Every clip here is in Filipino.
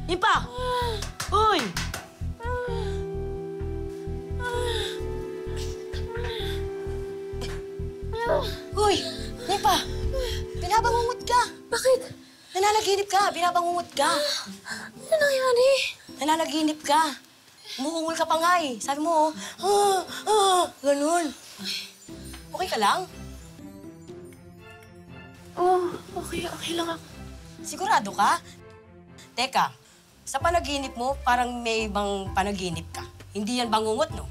Impa! Uy! Uy! Impa! Binabangungot ka! Bakit? Nananaginip ka! Binabangungot ka! Ano nangyari? Nananaginip ka! Umuungol ka pa nga eh. Sabi mo, ganun. Okay ka lang? Okay lang ako. Sigurado ka? Teka, sa panaginip mo, parang may ibang panaginip ka. Hindi yan bangungot, no?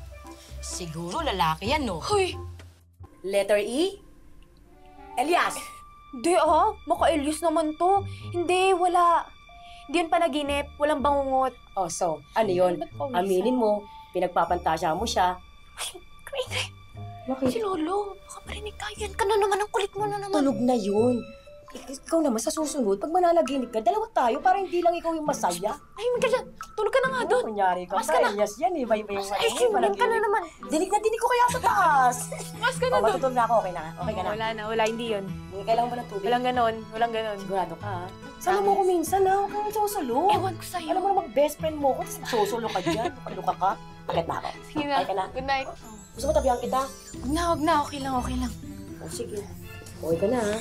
Siguro lalaki yan, no? Hoy! Letter E? Elias! Hindi maka-Elias naman to. Hindi, wala. Hindi yan panaginip, walang bangungot. Oh, so, ano yun? Ba't pawisan? Aminin mo, pinagpapantasya mo siya. Ingrid! Bakit? Si Lolo, baka marinig tayo yan. Ka na naman, ang kulit mo na naman. Tulog na yun. Ikaw naman, sa susunod, pag mananaginip ka, dalawa tayo para hindi lang ikaw yung masaya. Ay, ka dyan. Tulog ka na nga doon. Kunyari ka Mas pa, ka na. Elias yan eh. May Ay, sinigin ka na naman. Dinig na dinig ko kaya sa taas. Mas ka na doon. Matutulog na ako, okay na? Okay ka na? Wala, hindi yun. Kailangan ba ng tubig? Walang ganon. Sigurado ka, ha? Sama mo ko minsan, ha? Huwag kang susulo. Ewan ko sa'yo. Alam mo naman, best friend mo ko, tapos susulo ka dyan. Paluka ka. Agad na ako. Sige na. Okay ka na? Good night. Gusto mo tabihan kita? Huwag na. Okay lang. O, sige. Okay ka na, ha?